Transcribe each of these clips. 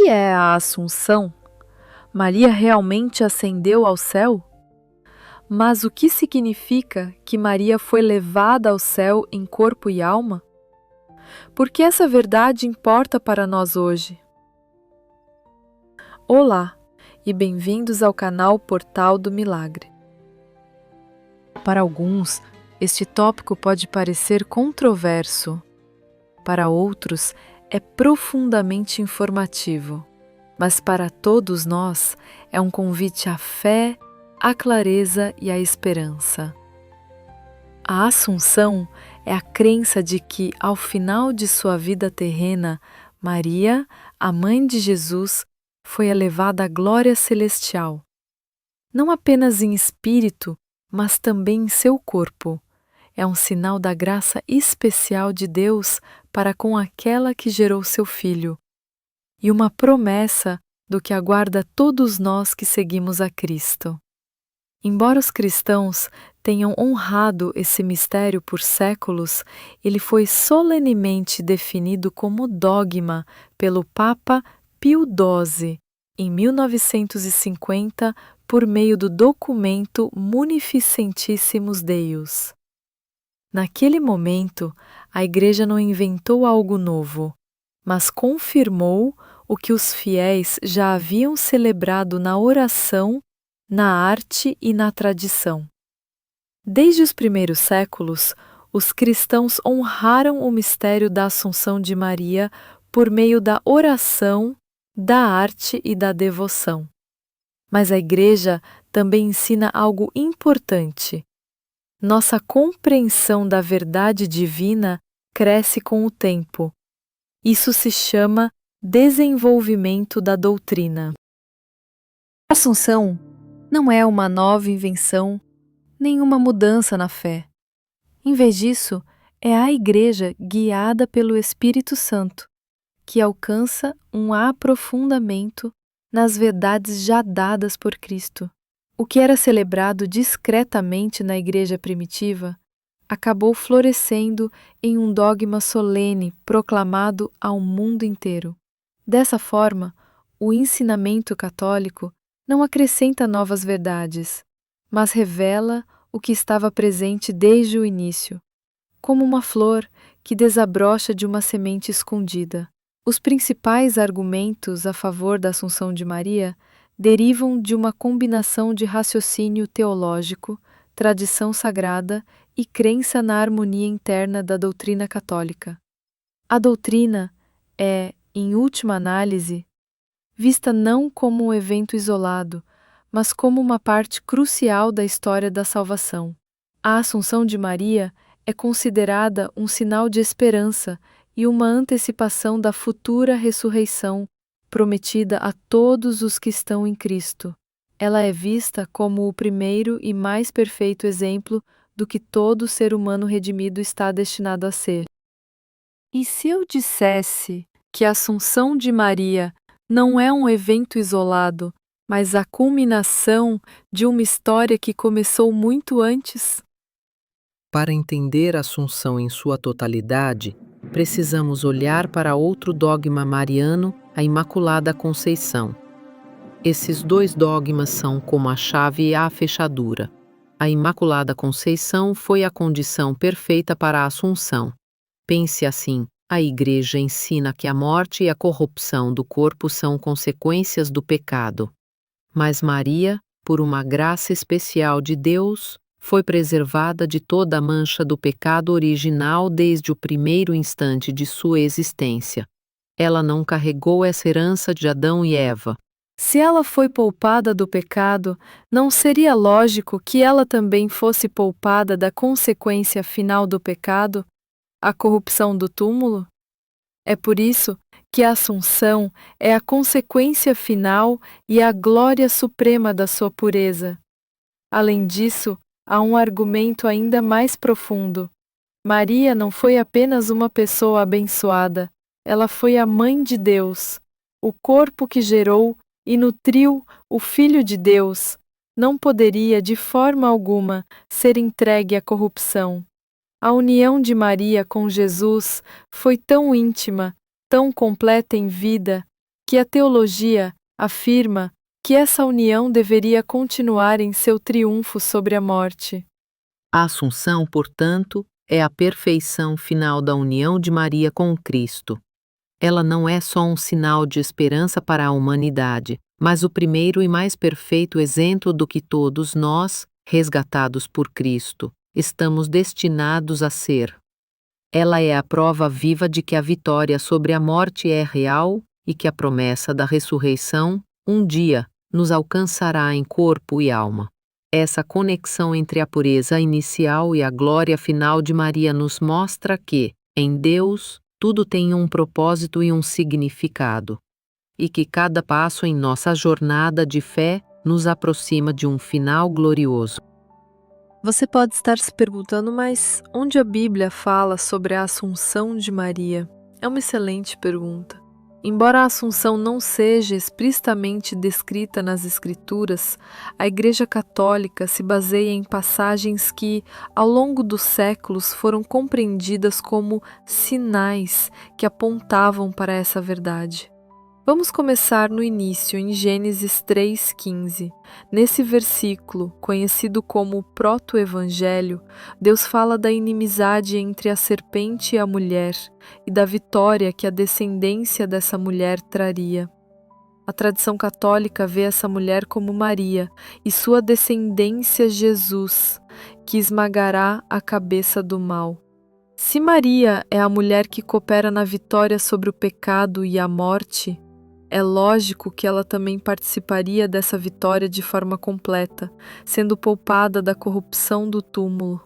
que é a Assunção? Maria realmente ascendeu ao céu? Mas o que significa que Maria foi levada ao céu em corpo e alma? Por que essa verdade importa para nós hoje? Olá e bem-vindos ao canal Portal do Milagre. Para alguns, este tópico pode parecer controverso. Para outros, é profundamente informativo. Mas para todos nós, é um convite à fé, à clareza e à esperança. A Assunção é a crença de que, ao final de sua vida terrena, Maria, a mãe de Jesus, foi elevada à glória celestial. Não apenas em espírito, mas também em seu corpo. É um sinal da graça especial de Deus para com aquela que gerou seu filho, e uma promessa do que aguarda todos nós que seguimos a Cristo. Embora os cristãos tenham honrado esse mistério por séculos, ele foi solenemente definido como dogma pelo Papa Pio XII, em 1950, por meio do documento Munificentissimus Deus. Naquele momento, a Igreja não inventou algo novo, mas confirmou o que os fiéis já haviam celebrado na oração, na arte e na tradição. Desde os primeiros séculos, os cristãos honraram o mistério da Assunção de Maria por meio da oração, da arte e da devoção. Mas a Igreja também ensina algo importante. Nossa compreensão da verdade divina cresce com o tempo. Isso se chama desenvolvimento da doutrina. A Assunção não é uma nova invenção, nem uma mudança na fé. Em vez disso, é a Igreja guiada pelo Espírito Santo, que alcança um aprofundamento nas verdades já dadas por Cristo. O que era celebrado discretamente na Igreja primitiva acabou florescendo em um dogma solene proclamado ao mundo inteiro. Dessa forma, o ensinamento católico não acrescenta novas verdades, mas revela o que estava presente desde o início, como uma flor que desabrocha de uma semente escondida. Os principais argumentos a favor da Assunção de Maria derivam de uma combinação de raciocínio teológico, tradição sagrada e crença na harmonia interna da doutrina católica. A doutrina é, em última análise, vista não como um evento isolado, mas como uma parte crucial da história da salvação. A Assunção de Maria é considerada um sinal de esperança e uma antecipação da futura ressurreição prometida a todos os que estão em Cristo. Ela é vista como o primeiro e mais perfeito exemplo do que todo ser humano redimido está destinado a ser. E se eu dissesse que a Assunção de Maria não é um evento isolado, mas a culminação de uma história que começou muito antes? Para entender a Assunção em sua totalidade, precisamos olhar para outro dogma mariano, a Imaculada Conceição. Esses dois dogmas são como a chave e a fechadura. A Imaculada Conceição foi a condição perfeita para a Assunção. Pense assim: a Igreja ensina que a morte e a corrupção do corpo são consequências do pecado. Mas Maria, por uma graça especial de Deus, foi preservada de toda a mancha do pecado original desde o primeiro instante de sua existência. Ela não carregou essa herança de Adão e Eva. Se ela foi poupada do pecado, não seria lógico que ela também fosse poupada da consequência final do pecado, a corrupção do túmulo? É por isso que a Assunção é a consequência final e a glória suprema da sua pureza. Além disso, há um argumento ainda mais profundo. Maria não foi apenas uma pessoa abençoada, ela foi a mãe de Deus, o corpo que gerou e nutriu o Filho de Deus. Não poderia, de forma alguma, ser entregue à corrupção. A união de Maria com Jesus foi tão íntima, tão completa em vida, que a teologia afirma que essa união deveria continuar em seu triunfo sobre a morte. A Assunção, portanto, é a perfeição final da união de Maria com o Cristo. Ela não é só um sinal de esperança para a humanidade, mas o primeiro e mais perfeito exemplo do que todos nós, resgatados por Cristo, estamos destinados a ser. Ela é a prova viva de que a vitória sobre a morte é real e que a promessa da ressurreição, um dia, nos alcançará em corpo e alma. Essa conexão entre a pureza inicial e a glória final de Maria nos mostra que, em Deus, tudo tem um propósito e um significado, e que cada passo em nossa jornada de fé nos aproxima de um final glorioso. Você pode estar se perguntando, mas onde a Bíblia fala sobre a Assunção de Maria? É uma excelente pergunta. Embora a Assunção não seja explicitamente descrita nas Escrituras, a Igreja Católica se baseia em passagens que, ao longo dos séculos, foram compreendidas como sinais que apontavam para essa verdade. Vamos começar no início, em Gênesis 3,15. Nesse versículo, conhecido como Proto-Evangelho, Deus fala da inimizade entre a serpente e a mulher e da vitória que a descendência dessa mulher traria. A tradição católica vê essa mulher como Maria e sua descendência Jesus, que esmagará a cabeça do mal. Se Maria é a mulher que coopera na vitória sobre o pecado e a morte, é lógico que ela também participaria dessa vitória de forma completa, sendo poupada da corrupção do túmulo.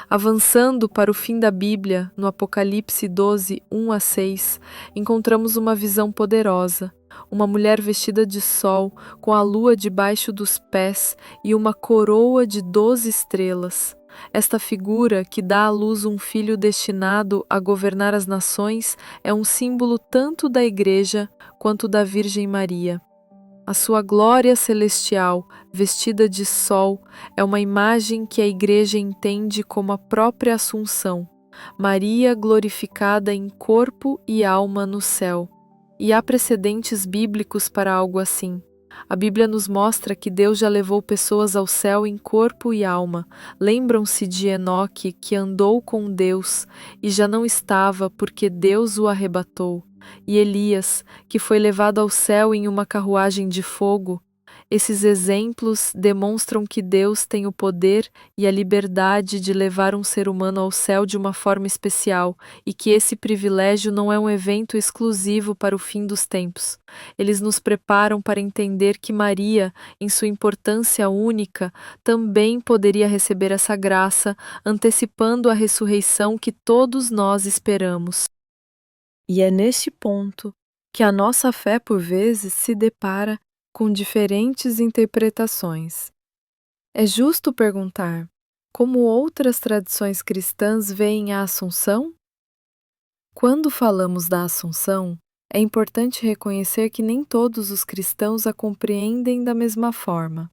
Avançando para o fim da Bíblia, no Apocalipse 12, 1-6, encontramos uma visão poderosa. Uma mulher vestida de sol, com a lua debaixo dos pés e uma coroa de 12 estrelas. Esta figura, que dá à luz um filho destinado a governar as nações, é um símbolo tanto da Igreja quanto da Virgem Maria. A sua glória celestial, vestida de sol, é uma imagem que a Igreja entende como a própria Assunção, Maria glorificada em corpo e alma no céu. E há precedentes bíblicos para algo assim. A Bíblia nos mostra que Deus já levou pessoas ao céu em corpo e alma. Lembram-se de Enoque, que andou com Deus e já não estava porque Deus o arrebatou. E Elias, que foi levado ao céu em uma carruagem de fogo. Esses exemplos demonstram que Deus tem o poder e a liberdade de levar um ser humano ao céu de uma forma especial e que esse privilégio não é um evento exclusivo para o fim dos tempos. Eles nos preparam para entender que Maria, em sua importância única, também poderia receber essa graça, antecipando a ressurreição que todos nós esperamos. E é neste ponto que a nossa fé, por vezes, se depara com diferentes interpretações. É justo perguntar: como outras tradições cristãs veem a Assunção? Quando falamos da Assunção, é importante reconhecer que nem todos os cristãos a compreendem da mesma forma.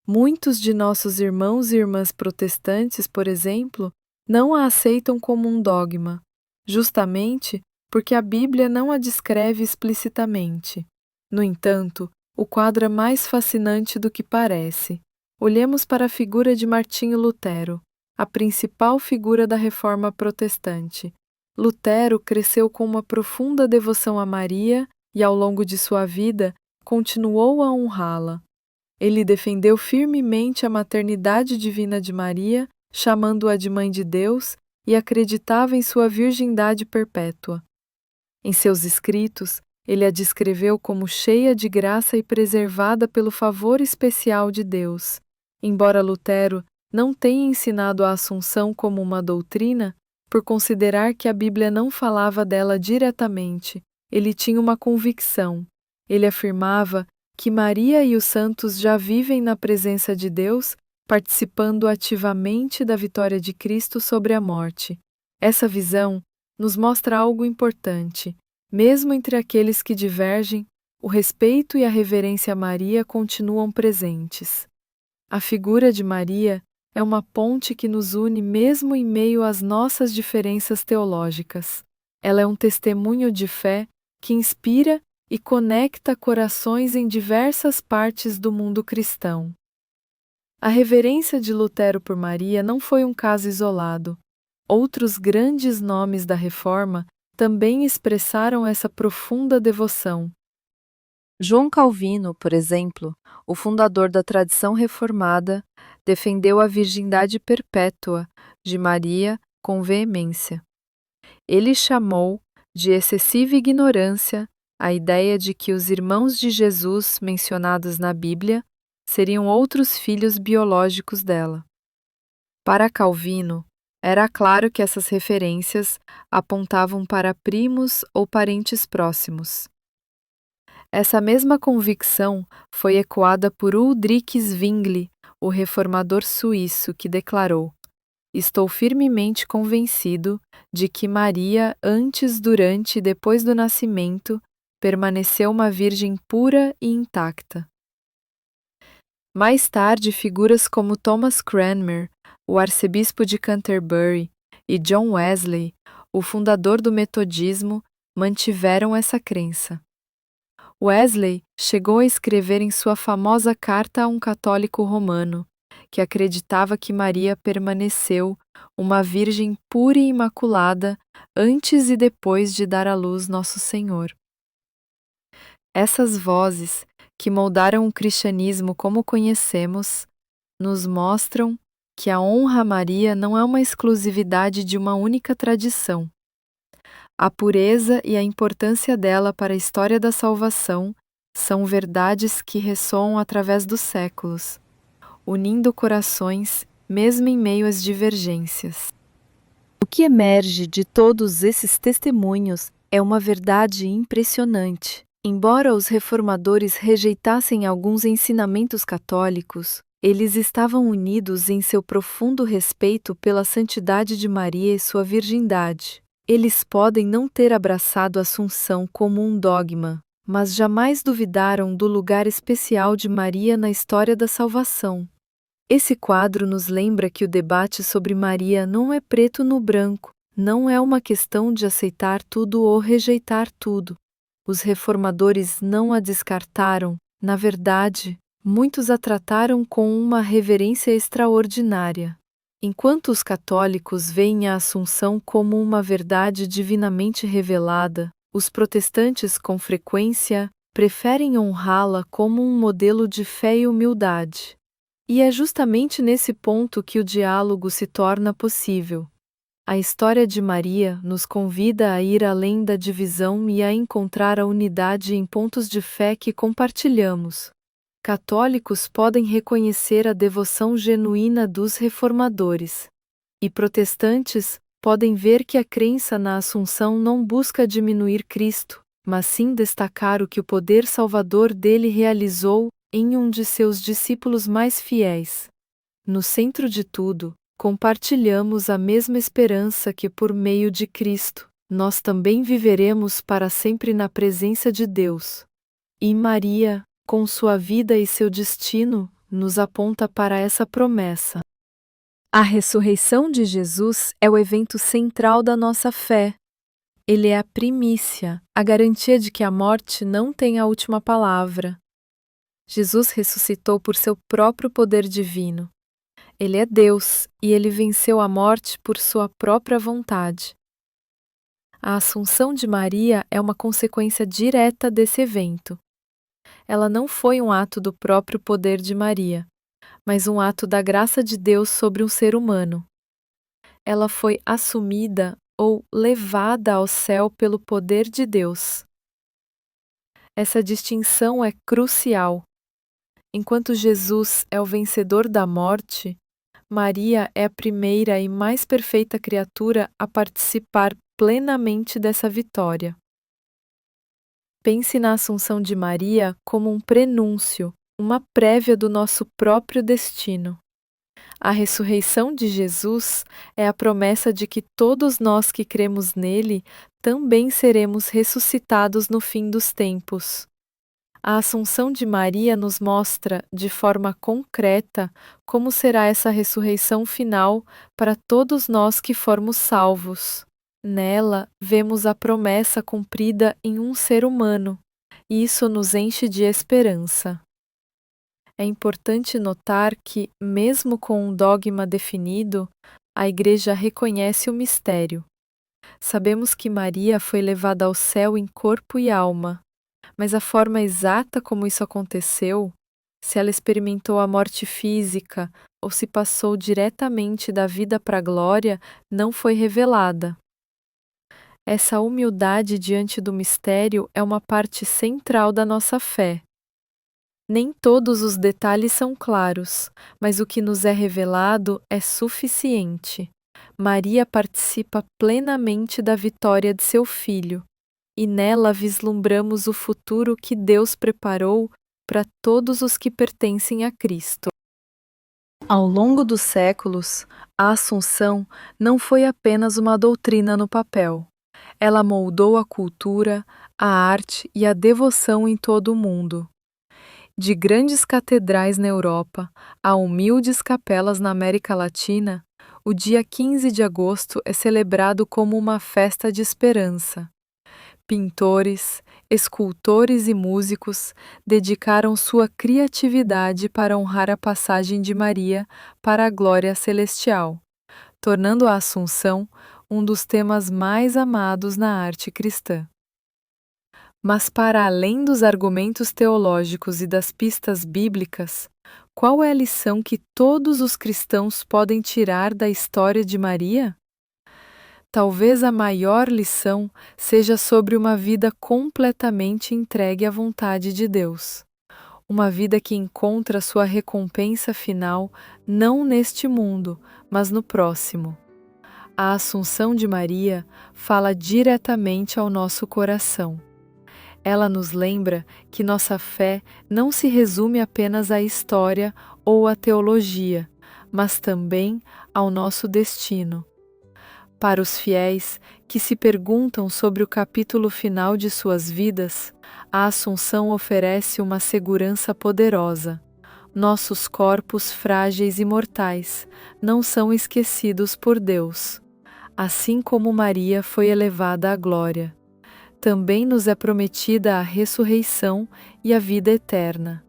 Muitos de nossos irmãos e irmãs protestantes, por exemplo, não a aceitam como um dogma, justamente porque a Bíblia não a descreve explicitamente. No entanto, o quadro é mais fascinante do que parece. Olhemos para a figura de Martinho Lutero, a principal figura da Reforma Protestante. Lutero cresceu com uma profunda devoção a Maria e, ao longo de sua vida, continuou a honrá-la. Ele defendeu firmemente a maternidade divina de Maria, chamando-a de Mãe de Deus, e acreditava em sua virgindade perpétua. Em seus escritos, ele a descreveu como cheia de graça e preservada pelo favor especial de Deus. Embora Lutero não tenha ensinado a Assunção como uma doutrina, por considerar que a Bíblia não falava dela diretamente, ele tinha uma convicção. Ele afirmava que Maria e os santos já vivem na presença de Deus, participando ativamente da vitória de Cristo sobre a morte. Essa visão nos mostra algo importante. Mesmo entre aqueles que divergem, o respeito e a reverência a Maria continuam presentes. A figura de Maria é uma ponte que nos une mesmo em meio às nossas diferenças teológicas. Ela é um testemunho de fé que inspira e conecta corações em diversas partes do mundo cristão. A reverência de Lutero por Maria não foi um caso isolado. Outros grandes nomes da Reforma também expressaram essa profunda devoção. João Calvino, por exemplo, o fundador da tradição reformada, defendeu a virgindade perpétua de Maria com veemência. Ele chamou de excessiva ignorância a ideia de que os irmãos de Jesus mencionados na Bíblia seriam outros filhos biológicos dela. Para Calvino, era claro que essas referências apontavam para primos ou parentes próximos. Essa mesma convicção foi ecoada por Ulrich Zwingli, o reformador suíço, que declarou: "Estou firmemente convencido de que Maria, antes, durante e depois do nascimento, permaneceu uma virgem pura e intacta." Mais tarde, figuras como Thomas Cranmer, o arcebispo de Canterbury, e John Wesley, o fundador do metodismo, mantiveram essa crença. Wesley chegou a escrever em sua famosa carta a um católico romano, que acreditava que Maria permaneceu uma virgem pura e imaculada antes e depois de dar à luz Nosso Senhor. Essas vozes, que moldaram o cristianismo como conhecemos, nos mostram que a honra a Maria não é uma exclusividade de uma única tradição. A pureza e a importância dela para a história da salvação são verdades que ressoam através dos séculos, unindo corações, mesmo em meio às divergências. O que emerge de todos esses testemunhos é uma verdade impressionante. Embora os reformadores rejeitassem alguns ensinamentos católicos, eles estavam unidos em seu profundo respeito pela santidade de Maria e sua virgindade. Eles podem não ter abraçado a Assunção como um dogma, mas jamais duvidaram do lugar especial de Maria na história da salvação. Esse quadro nos lembra que o debate sobre Maria não é preto no branco, não é uma questão de aceitar tudo ou rejeitar tudo. Os reformadores não a descartaram, na verdade, muitos a trataram com uma reverência extraordinária. Enquanto os católicos veem a Assunção como uma verdade divinamente revelada, os protestantes com frequência preferem honrá-la como um modelo de fé e humildade. E é justamente nesse ponto que o diálogo se torna possível. A história de Maria nos convida a ir além da divisão e a encontrar a unidade em pontos de fé que compartilhamos. Católicos podem reconhecer a devoção genuína dos reformadores, e protestantes podem ver que a crença na Assunção não busca diminuir Cristo, mas sim destacar o que o poder salvador dele realizou em um de seus discípulos mais fiéis. No centro de tudo, compartilhamos a mesma esperança que, por meio de Cristo, nós também viveremos para sempre na presença de Deus. E Maria, com sua vida e seu destino, nos aponta para essa promessa. A ressurreição de Jesus é o evento central da nossa fé. Ele é a primícia, a garantia de que a morte não tem a última palavra. Jesus ressuscitou por seu próprio poder divino. Ele é Deus e ele venceu a morte por sua própria vontade. A Assunção de Maria é uma consequência direta desse evento. Ela não foi um ato do próprio poder de Maria, mas um ato da graça de Deus sobre um ser humano. Ela foi assumida ou levada ao céu pelo poder de Deus. Essa distinção é crucial. Enquanto Jesus é o vencedor da morte, Maria é a primeira e mais perfeita criatura a participar plenamente dessa vitória. Pense na Assunção de Maria como um prenúncio, uma prévia do nosso próprio destino. A ressurreição de Jesus é a promessa de que todos nós que cremos nele também seremos ressuscitados no fim dos tempos. A Assunção de Maria nos mostra, de forma concreta, como será essa ressurreição final para todos nós que formos salvos. Nela, vemos a promessa cumprida em um ser humano, e isso nos enche de esperança. É importante notar que, mesmo com um dogma definido, a Igreja reconhece o mistério. Sabemos que Maria foi levada ao céu em corpo e alma, mas a forma exata como isso aconteceu, se ela experimentou a morte física ou se passou diretamente da vida para a glória, não foi revelada. Essa humildade diante do mistério é uma parte central da nossa fé. Nem todos os detalhes são claros, mas o que nos é revelado é suficiente. Maria participa plenamente da vitória de seu filho, e nela vislumbramos o futuro que Deus preparou para todos os que pertencem a Cristo. Ao longo dos séculos, a Assunção não foi apenas uma doutrina no papel. Ela moldou a cultura, a arte e a devoção em todo o mundo. De grandes catedrais na Europa a humildes capelas na América Latina, o dia 15 de agosto é celebrado como uma festa de esperança. Pintores, escultores e músicos dedicaram sua criatividade para honrar a passagem de Maria para a glória celestial, tornando a Assunção um dos temas mais amados na arte cristã. Mas, para além dos argumentos teológicos e das pistas bíblicas, qual é a lição que todos os cristãos podem tirar da história de Maria? Talvez a maior lição seja sobre uma vida completamente entregue à vontade de Deus. Uma vida que encontra sua recompensa final não neste mundo, mas no próximo. A Assunção de Maria fala diretamente ao nosso coração. Ela nos lembra que nossa fé não se resume apenas à história ou à teologia, mas também ao nosso destino. Para os fiéis que se perguntam sobre o capítulo final de suas vidas, a Assunção oferece uma segurança poderosa. Nossos corpos frágeis e mortais não são esquecidos por Deus. Assim como Maria foi elevada à glória, também nos é prometida a ressurreição e a vida eterna.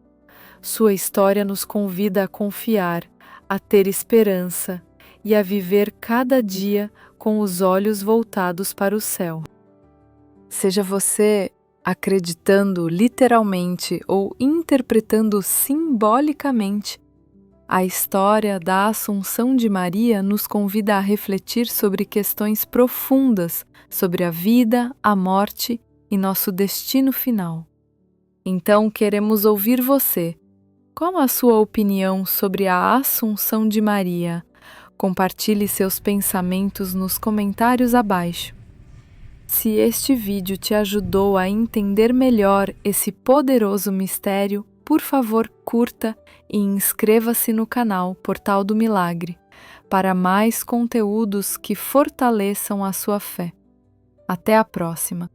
Sua história nos convida a confiar, a ter esperança e a viver cada dia com os olhos voltados para o céu. Seja você acreditando literalmente ou interpretando simbolicamente, a história da Assunção de Maria nos convida a refletir sobre questões profundas sobre a vida, a morte e nosso destino final. Então, queremos ouvir você. Qual a sua opinião sobre a Assunção de Maria? Compartilhe seus pensamentos nos comentários abaixo. Se este vídeo te ajudou a entender melhor esse poderoso mistério, por favor, curta e inscreva-se no canal Portal do Milagre para mais conteúdos que fortaleçam a sua fé. Até a próxima!